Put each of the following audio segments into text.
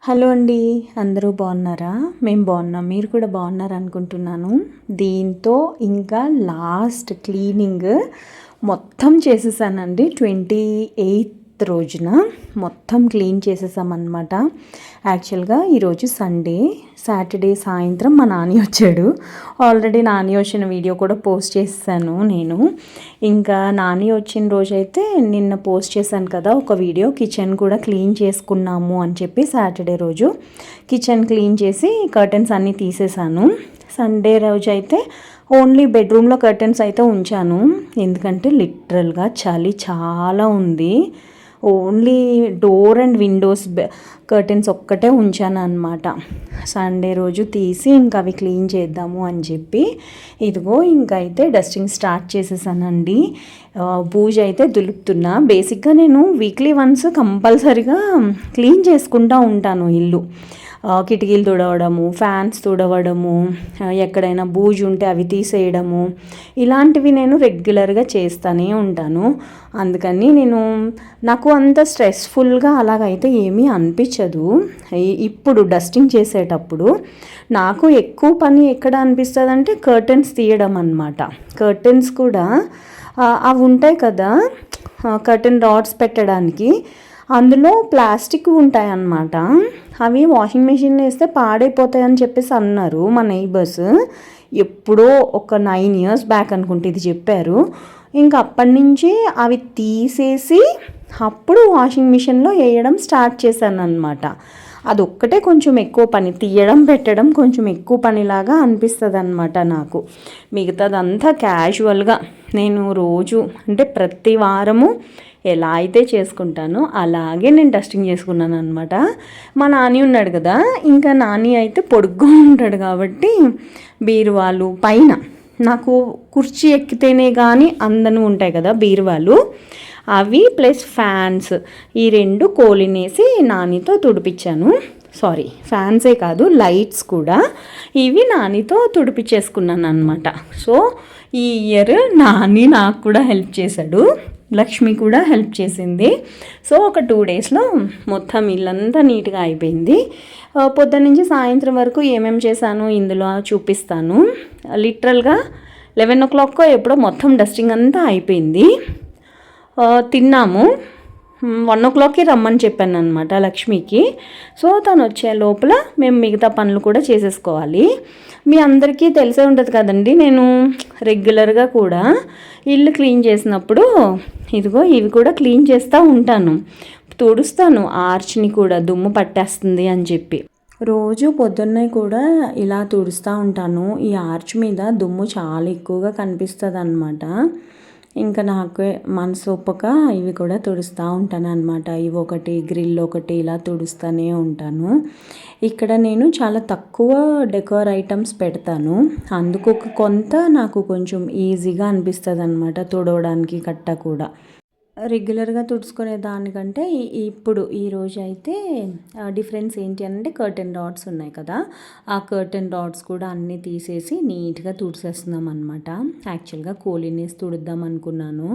Hello అండి, అందరూ బాగున్నారా? మేము బాగున్నాం, మీరు కూడా బాగున్నారు అనుకుంటున్నాను. దీంతో ఇంకా లాస్ట్ క్లీనింగ్ మొత్తం చేసేసానండి. 28th రోజున మొత్తం క్లీన్ చేసేసామన్నమాట. యాక్చువల్గా ఈరోజు సండే, సాటర్డే సాయంత్రం మా నాని వచ్చాడు. ఆల్రెడీ నాని వచ్చిన వీడియో కూడా పోస్ట్ చేశాను నేను. ఇంకా నాని వచ్చిన రోజైతే నిన్న పోస్ట్ చేశాను కదా ఒక వీడియో, కిచెన్ కూడా క్లీన్ చేసుకున్నాము అని చెప్పి. సాటర్డే రోజు కిచెన్ క్లీన్ చేసి కర్టెన్స్ అన్నీ తీసేసాను. సండే రోజు అయితే ఓన్లీ బెడ్రూమ్లో కర్టెన్స్ అయితే ఉంచాను, ఎందుకంటే లిటరల్గా చలి చాలా ఉంది. Only door and Windows curtains ఒక్కటే ఉంచాను అనమాట. సండే రోజు తీసి ఇంకా అవి క్లీన్ చేద్దాము అని చెప్పి ఇదిగో ఇంకైతే డస్టింగ్ స్టార్ట్ చేసేసానండి. బూజు అయితే దులుపుతున్నా. బేసిక్గా నేను వీక్లీ వన్స్ కంపల్సరీగా క్లీన్ చేసుకుంటూ ఉంటాను ఇల్లు. కిటికీలు తుడవడము, ఫ్యాన్స్ తుడవడము, ఎక్కడైనా బూజు ఉంటే అవి తీసేయడము, ఇలాంటివి నేను రెగ్యులర్గా చేస్తూనే ఉంటాను. అందుకని నాకు అంత స్ట్రెస్ఫుల్గా అలాగైతే ఏమీ అనిపించదు. ఇప్పుడు డస్టింగ్ చేసేటప్పుడు నాకు ఎక్కువ పని ఎక్కడ అనిపిస్తుంది అంటే కర్టెన్స్ తీయడం అన్నమాట. కర్టెన్స్ కూడా అవి ఉంటాయి కదా, కర్టెన్ రాడ్స్ పెట్టడానికి, అందులో ప్లాస్టిక్ ఉంటాయన్నమాట. అవి వాషింగ్ మెషిన్ వేస్తే పాడైపోతాయని చెప్పేసి అన్నారు మా నైబర్స్. ఎప్పుడో ఒక 9 years బ్యాక్ అనుకుంటే ఇది చెప్పారు. ఇంకా అప్పటి నుంచి అవి తీసేసి అప్పుడు వాషింగ్ మిషన్లో వేయడం స్టార్ట్ చేశాను అనమాట. అదొక్కటే కొంచెం ఎక్కువ పని, తీయడం పెట్టడం కొంచెం ఎక్కువ పనిలాగా అనిపిస్తుంది అనమాట నాకు. మిగతాదంతా క్యాజువల్గా నేను రోజు అంటే ప్రతి వారము ఎలా అయితే చేసుకుంటానో అలాగే నేను డస్టింగ్ చేసుకున్నాను అనమాట. మా నాని ఉన్నాడు కదా, ఇంకా నాని అయితే పొడుగ్గా ఉంటాడు కాబట్టి బీరువాలు పైన నాకు కుర్చీ ఎక్కితేనే కానీ అందను ఉంటాయి కదా బీరువాలు, అవి ప్లస్ ఫ్యాన్స్, ఈ 2 కోలినేసి నానితో తుడిపించాను. సారీ, ఫ్యాన్సే కాదు లైట్స్ కూడా ఇవి నానితో తుడిపించేసుకున్నాను అనమాట. సో ఈ ఇయర్ నాని నాకు కూడా హెల్ప్ చేశాడు, లక్ష్మి కూడా హెల్ప్ చేసింది. సో ఒక 2 daysలో మొత్తం ఇల్లంతా నీట్గా అయిపోయింది. పొద్దున్న నుంచి సాయంత్రం వరకు ఏమేమి చేశాను ఇందులో చూపిస్తాను. లిటరల్గా 11 o'clock ఎప్పుడో మొత్తం డస్టింగ్ అంతా అయిపోయింది. తిన్నాము. 1 o'clock రమ్మని చెప్పాను అనమాట లక్ష్మికి. సో తను వచ్చే లోపల మేము మిగతా పనులు కూడా చేసేసుకోవాలి. మీ అందరికీ తెలిసే ఉంటుంది కదండి, నేను రెగ్యులర్గా కూడా ఇల్లు క్లీన్ చేసినప్పుడు ఇదిగో ఇవి కూడా క్లీన్ చేస్తూ ఉంటాను, తుడుస్తాను. ఆర్చ్ని కూడా దుమ్ము పట్టేస్తుంది అని చెప్పి రోజు పొద్దున్నే కూడా ఇలా తుడుస్తూ ఉంటాను. ఈ ఆర్చ్ మీద దుమ్ము చాలా ఎక్కువగా కనిపిస్తుంది అనమాట. ఇంకా నాకు మనసు ఒప్పక ఇవి కూడా తుడుస్తూ ఉంటాను అనమాట. ఇవి ఒకటి, గ్రిల్ ఒకటి, ఇలా తుడుస్తూనే ఉంటాను. ఇక్కడ నేను చాలా తక్కువ డెకోర్ ఐటమ్స్ పెడతాను, అందుకు కొంత నాకు కొంచెం ఈజీగా అనిపిస్తుంది అనమాట తుడవడానికి కట్ట కూడా. రెగ్యులర్గా తుడుచుకునే దానికంటే ఇప్పుడు ఈరోజు అయితే డిఫరెన్స్ ఏంటి అంటే కర్టెన్ రాడ్స్ ఉన్నాయి కదా, ఆ కర్టెన్ రాడ్స్ కూడా అన్నీ తీసేసి నీట్గా తుడిసేస్తున్నాం అనమాట. యాక్చువల్గా కోలింగ్ వేసి తుడుద్దాం అనుకున్నాను.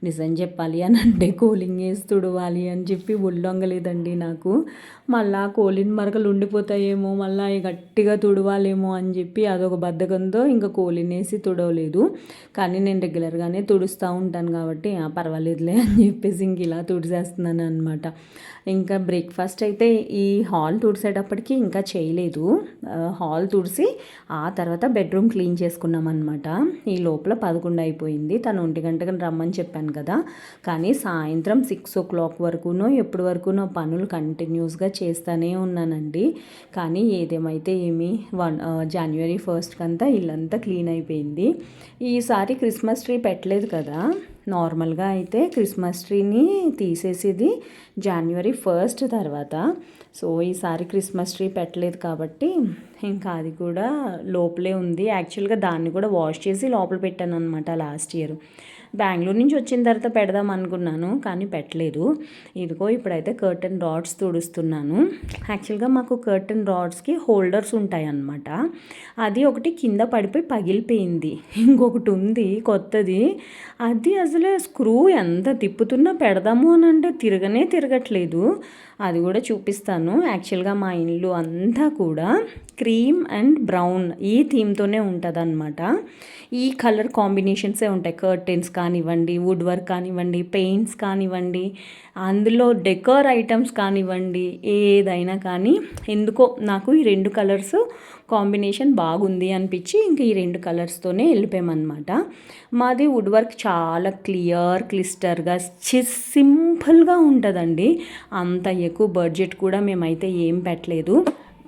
నిజం చెప్పాలి అని అంటే కోలింగ్ వేసి తుడవాలి అని చెప్పి ఒళ్ళొంగలేదండి నాకు. మళ్ళీ కోలిన్ మరకలు ఉండిపోతాయేమో, మళ్ళీ గట్టిగా తుడవాలేమో అని చెప్పి అదొక బద్ధకంతో ఇంకా కోలిన్ వేసి తుడవలేదు. కానీ నేను రెగ్యులర్గానే తుడుస్తూ ఉంటాను కాబట్టి పర్వాలేదులే అని చెప్పేసి ఇంక ఇలా తుడిసేస్తున్నాను అనమాట. ఇంకా బ్రేక్ఫాస్ట్ అయితే ఈ హాల్ తుడిసేటప్పటికి ఇంకా చేయలేదు. హాల్ తుడిసి ఆ తర్వాత బెడ్రూమ్ క్లీన్ చేసుకున్నాం అనమాట. ఈ లోపల 11 అయిపోయింది. తను 1 గంటకి రమ్మని చెప్పాను కదా, కానీ సాయంత్రం 6 o'clock వరకునో ఎప్పటి వరకునో పనులు కంటిన్యూస్గా చేస్తూనే ఉన్నానండి. కానీ ఏదేమైతే ఏమి January 1st కంతా ఇల్లంతా క్లీన్ అయిపోయింది. ఈసారి క్రిస్మస్ ట్రీ పెట్టలేదు కదా, నార్మల్గా అయితే క్రిస్మస్ ట్రీని తీసేసేది January 1st తర్వాత. సో ఈసారి క్రిస్మస్ ట్రీ పెట్టలేదు కాబట్టి ఇంకా అది కూడా లోపలే ఉంది. యాక్చువల్గా దాన్ని కూడా వాష్ చేసి లోపల పెట్టాను అనమాట లాస్ట్ ఇయర్. బెంగళూరు నుంచి వచ్చిన తర్వాత పెడదాం అనుకున్నాను, కానీ పెట్టలేదు. ఇదిగో ఇప్పుడైతే కర్టెన్ రాడ్స్ తుడుస్తున్నాను. యాక్చువల్గా మాకు కర్టెన్ రాడ్స్కి హోల్డర్స్ ఉంటాయి అన్నమాట. అది ఒకటి కింద పడిపోయి పగిలిపోయింది. ఇంకొకటి ఉంది కొత్తది, అది అసలు స్క్రూ ఎంత తిప్పుతున్నా పెడదాము అని అంటే తిరగట్లేదు. అది కూడా చూపిస్తాను. యాక్చువల్గా మా ఇల్లు అంతా కూడా క్రీమ్ అండ్ బ్రౌన్ ఈ థీమ్తోనే ఉంటుంది అనమాట. ఈ కలర్ కాంబినేషన్సే ఉంటాయి. కర్టెన్స్ కానివ్వండి, వుడ్ వర్క్ కానివ్వండి, పెయింట్స్ కానివ్వండి, అందులో డెకర్ ఐటమ్స్ కానివ్వండి, ఏదైనా కానీ ఎందుకో నాకు ఈ 2 కలర్స్ కాంబినేషన్ బాగుంది అనిపించి ఇంక ఈ 2 కలర్స్తోనే వెళ్ళిపోయామన్నమాట. మాది వుడ్ వర్క్ చాలా క్లిస్టర్గా సింపుల్గా ఉంటుందండి. అంత ఎక్కువ బడ్జెట్ కూడా మేమైతే ఏం పెట్టలేదు.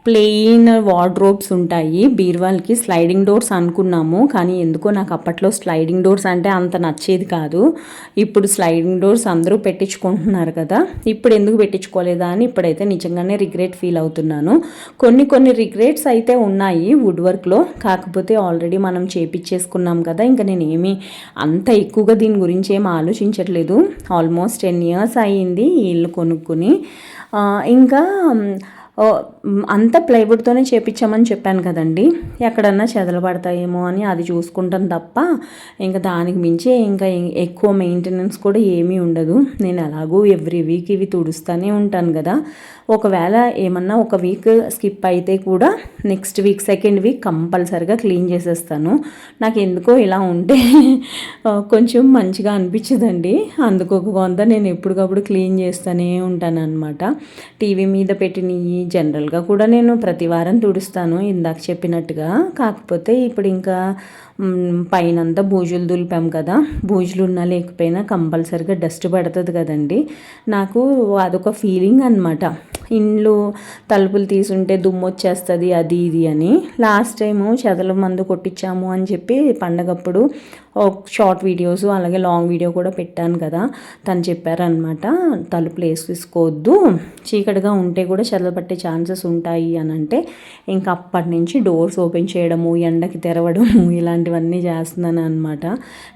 ప్లెయిన్ వార్డ్రోబ్స్ ఉంటాయి. బీర్వాల్కి స్లైడింగ్ డోర్స్ అనుకున్నాము, కానీ ఎందుకో నాకు అప్పట్లో స్లైడింగ్ డోర్స్ అంటే అంత నచ్చేది కాదు. ఇప్పుడు స్లైడింగ్ డోర్స్ అందరూ పెట్టించుకుంటున్నారు కదా, ఇప్పుడు ఎందుకు పెట్టించుకోలేదా అని ఇప్పుడైతే నిజంగానే రిగ్రెట్ ఫీల్ అవుతున్నాను. కొన్ని రిగ్రెట్స్ అయితే ఉన్నాయి వుడ్ వర్క్లో, కాకపోతే ఆల్రెడీ మనం చేపించేసుకున్నాం కదా, ఇంకా నేను ఏమీ అంత ఎక్కువగా దీని గురించి ఏం ఆలోచించట్లేదు. ఆల్మోస్ట్ 10 years అయ్యింది ఈ ఇల్లు కొనుక్కుని. ఇంకా అంతా ప్లైవుడ్తోనే చేపించామని చెప్పాను కదండి. ఎక్కడన్నా చెదలు పడతాయేమో అని అది చూసుకుంటాను తప్ప ఇంకా దానికి మించి ఇంకా ఎక్కువ మెయింటెనెన్స్ కూడా ఏమీ ఉండదు. నేను ఎలాగూ ఎవ్రీ వీక్ ఇవి తుడుస్తూనే ఉంటాను కదా. ఒకవేళ ఏమన్నా ఒక వీక్ స్కిప్ అయితే కూడా నెక్స్ట్ వీక్ సెకండ్ వీక్ కంపల్సరిగా క్లీన్ చేసేస్తాను. నాకు ఎందుకో ఇలా ఉంటే కొంచెం మంచిగా అనిపించదండి. అందుకు ఒక కొంత నేను ఎప్పటికప్పుడు క్లీన్ చేస్తూనే ఉంటాను అనమాట. టీవీ మీద పెట్టినవి జనరల్గా కూడా నేను ప్రతి వారం తుడుస్తాను ఇందాక చెప్పినట్టుగా. కాకపోతే ఇప్పుడు ఇంకా పైనంతా బూజులు దులిపాం కదా, బూజులు ఉన్నా లేకపోయినా కంపల్సరిగా డస్ట్ పడుతుంది కదండి. నాకు అదొక ఫీలింగ్ అనమాట. ఇండ్లు తలుపులు తీసుంటే దుమ్ము వచ్చేస్తుంది అది ఇది అని. లాస్ట్ టైము చెదల మందు కొట్టించాము అని చెప్పి పండగప్పుడు షార్ట్ వీడియోస్ అలాగే లాంగ్ వీడియో కూడా పెట్టాను కదా. తను చెప్పారనమాట, తలుపులు వేసుకోవద్దు, చీకటిగా ఉంటే కూడా చెదలు పట్టే ఛాన్సెస్ ఉంటాయి అని అంటే ఇంకా అప్పటి నుంచి డోర్స్ ఓపెన్ చేయడము, ఎండకి తెరవడము ఇలాంటివన్నీ చేస్తున్నాను అనమాట.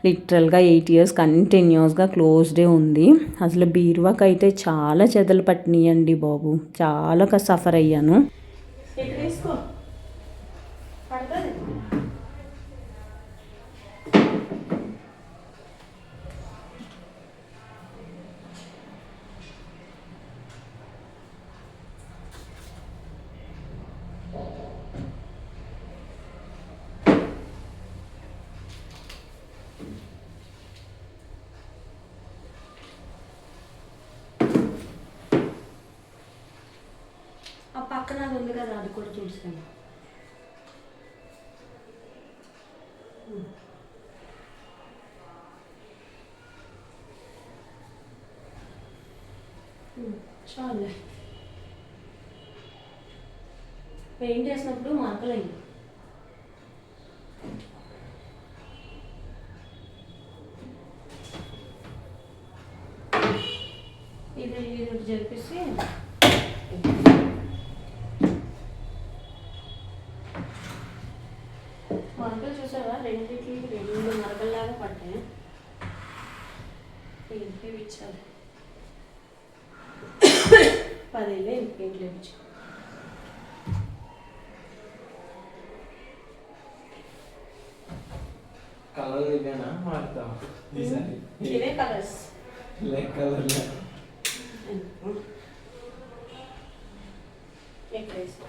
లిటరల్గా 8 years కంటిన్యూస్గా క్లోజ్డే ఉంది. అసలు బీరువాకి అయితే చాలా చెదలు పట్టినాయండి బాబు, చాలా సఫర్ అయ్యాను. ఆ పక్కన అది ఉంది కదా, అది కూడా చూస్తాను. చాలు, పెయింట్ వేసినప్పుడు మార్కలయ్యి. ఇది జరిపిస్తే మరకలు చూసావా, రెండు మరకల్లాగా పడ్డాయి. ఇంటికి ఇచ్చారు 10 ఏళ్ళే ఇంటికి ఇచ్చారు. కలర్ ఇదేనా మారుతావా ఈసారి? ఇవే కలర్స్, లైక్ కలర్ ఎక్కడ వేసుకో.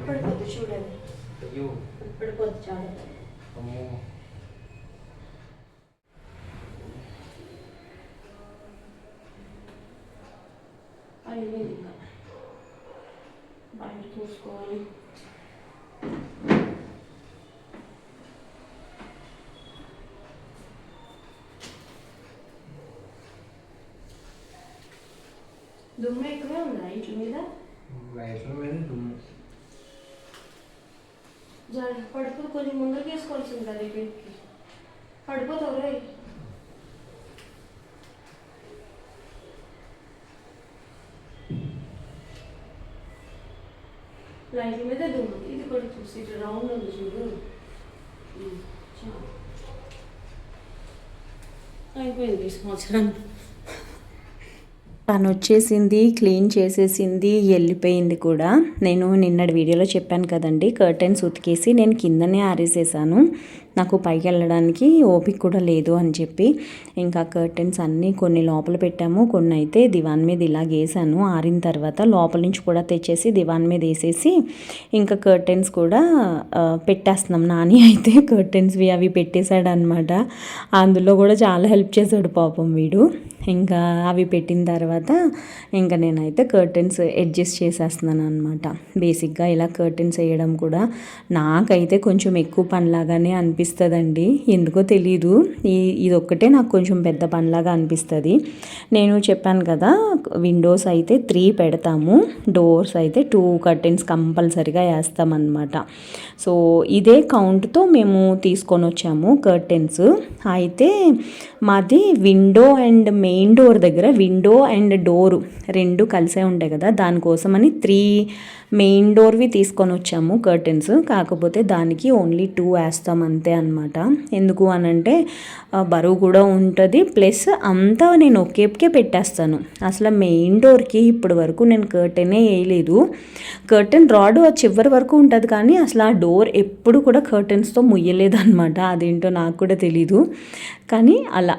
పడిపోద్దు చూడండి, పడిపోద్దు చాలా. అయ్యేది ఇంకా బయట చూసుకోవాలి. దుమ్ము ఎక్కువే ఉందా ఇంటి మీద? వైట్ల మీద దుమ్ము పడిపోతే కొంచెం ముందరికి వేసుకోవాల్సింది కదా, ఇక్కడికి పడిపోతావు రే. లైట్ మీద దుమ్ము ఇది కూడా చూసి ఇటు రౌండ్ ఉంది చూడు. అయిపోయింది సంవత్సరం. తను వచ్చేసింది, క్లీన్ చేసేసింది, వెళ్ళిపోయింది కూడా. నేను నిన్నటి వీడియోలో చెప్పాను కదండి, కర్టెన్స్ ఉతికేసి నేను కిందనే ఆరేసేసాను, నాకు పైకి వెళ్ళడానికి ఓపిక కూడా లేదు అని చెప్పి. ఇంకా కర్టెన్స్ అన్నీ కొన్ని లోపల పెట్టాము, కొన్ని అయితే దివాన్ మీద ఇలా వేసాను. ఆరిన తర్వాత లోపల నుంచి కూడా తెచ్చేసి దివాన్ మీద వేసేసి ఇంకా కర్టెన్స్ కూడా పెట్టేస్తున్నాం. నాని అయితే కర్టెన్స్వి అవి పెట్టేశాడు అనమాట. అందులో కూడా చాలా హెల్ప్ చేశాడు పాపం వీడు. ఇంకా అవి పెట్టిన తర్వాత ఇంకా నేనైతే కర్టెన్స్ అడ్జస్ట్ చేసేస్తున్నాను అనమాట. బేసిక్గా ఇలా కర్టెన్స్ వేయడం కూడా నాకైతే కొంచెం ఎక్కువ పనిలాగానే అనిపిస్తుందండి, ఎందుకో తెలీదు. ఇదొక్కటే నాకు కొంచెం పెద్ద పనిలాగా అనిపిస్తుంది. నేను చెప్పాను కదా, విండోస్ అయితే 3 పెడతాము, డోర్స్ అయితే 2 కర్టెన్స్ కంపల్సరిగా వేస్తామన్నమాట. సో ఇదే కౌంట్తో మేము తీసుకొని వచ్చాము కర్టెన్స్. అయితే మాది విండో అండ్ మెయిన్ డోర్ దగ్గర విండో అండ్ డోరు 2 కలిసే ఉంటాయి కదా, దానికోసమని 3 మెయిన్ డోర్వి తీసుకొని వచ్చాము కర్టెన్స్. కాకపోతే దానికి ఓన్లీ 2 వేస్తాం అంతే అనమాట. ఎందుకు అనంటే బరువు కూడా ఉంటుంది, ప్లస్ అంతా నేను ఒకేకే పెట్టేస్తాను. అసలు మెయిన్ డోర్కి ఇప్పటి వరకు నేను కర్టెనే వేయలేదు. కర్టెన్ రాడ్ చివరి వరకు ఉంటుంది కానీ అసలు ఆ డోర్ ఎప్పుడు కూడా కర్టెన్స్తో ముయ్యలేదు అనమాట. అదేంటో నాకు కూడా తెలీదు, కానీ అలా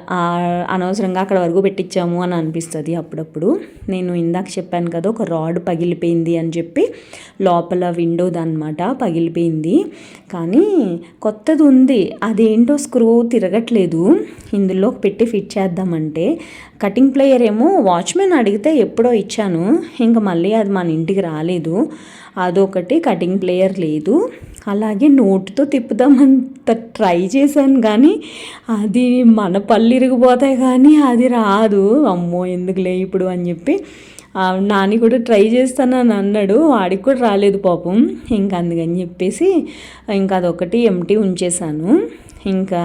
అనవసరంగా అక్కడ వరకు పెట్టించాము అని అనిపిస్తుంది అప్పుడప్పుడు. నేను ఇందాక చెప్పాను కదా, ఒక రాడ్ పగిలిపోయింది అని చెప్పి, లోపల విండోది అనమాట పగిలిపోయింది. కానీ కొత్తది ఉంది, అదేంటో స్క్రూ తిరగట్లేదు. ఇందులో పెట్టి ఫిట్ చేద్దామంటే కటింగ్ ప్లేయర్ ఏమో వాచ్మెన్ అడిగితే ఎప్పుడో ఇచ్చాను, ఇంకా మళ్ళీ అది మన ఇంటికి రాలేదు. అదొకటి, కటింగ్ ప్లేయర్ లేదు. అలాగే నోటుతో తిప్పుదామంత ట్రై చేశాను కానీ అది మన పళ్ళు ఇరిగిపోతాయి కానీ అది రాదు. అమ్మో ఎందుకులే ఇప్పుడు అని చెప్పి నాని కూడా ట్రై చేస్తానని అన్నాడు, వాడికి కూడా రాలేదు పాపం. ఇంకా అందుకని చెప్పేసి ఇంకా అదొకటి ఎంటీ ఉంచేసాను. ఇంకా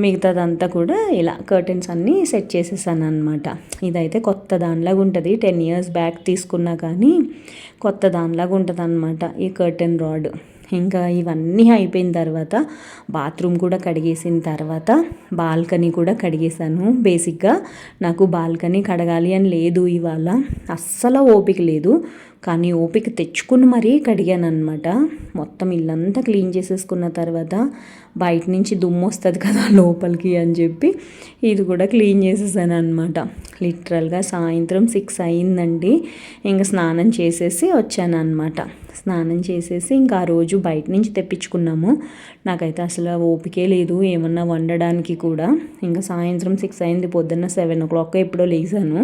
మిగతాదంతా కూడా ఇలా కర్టెన్స్ అన్నీ సెట్ చేసేసాను అనమాట. ఇదైతే కొత్త దానిలాగా ఉంటుంది, 10 years బ్యాక్ తీసుకున్నా కానీ కొత్త దానిలాగా ఉంటుంది అనమాట ఈ కర్టెన్ రాడ్. ఇంకా ఇవన్నీ అయిపోయిన తర్వాత బాత్రూమ్ కూడా కడిగేసిన తర్వాత బాల్కనీ కూడా కడిగేసాను. బేసిక్గా నాకు బాల్కనీ కడగాలి అని లేదు ఇవాళ, అస్సలు ఓపిక లేదు. కానీ ఓపిక తెచ్చుకుని మరీ కడిగాను అనమాట. మొత్తం ఇల్లంతా క్లీన్ చేసేసుకున్న తర్వాత బయట నుంచి దుమ్ము వస్తుంది కదా లోపలికి అని చెప్పి ఇది కూడా క్లీన్ చేసేసాను అనమాట. లిటరల్గా సాయంత్రం 6 అయిందండి. ఇంకా స్నానం చేసేసి వచ్చాను అనమాట. స్నానం చేసేసి ఇంకా ఆ రోజు బయట నుంచి తెప్పించుకున్నాము. నాకైతే అసలు ఓపికే లేదు ఏమన్నా వండడానికి కూడా. ఇంకా సాయంత్రం 6 అయింది, పొద్దున్న 7 o'clock ఎప్పుడో లేసాను.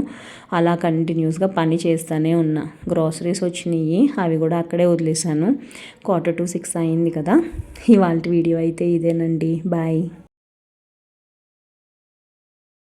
అలా కంటిన్యూస్గా పని చేస్తూనే ఉన్నా. గ్రాసరీస్ వచ్చినాయి, అవి కూడా అక్కడే వదిలేసాను. 5:45 అయింది కదా. ఇవాళ వీడియో అయితే ఇదేనండి, బాయ్.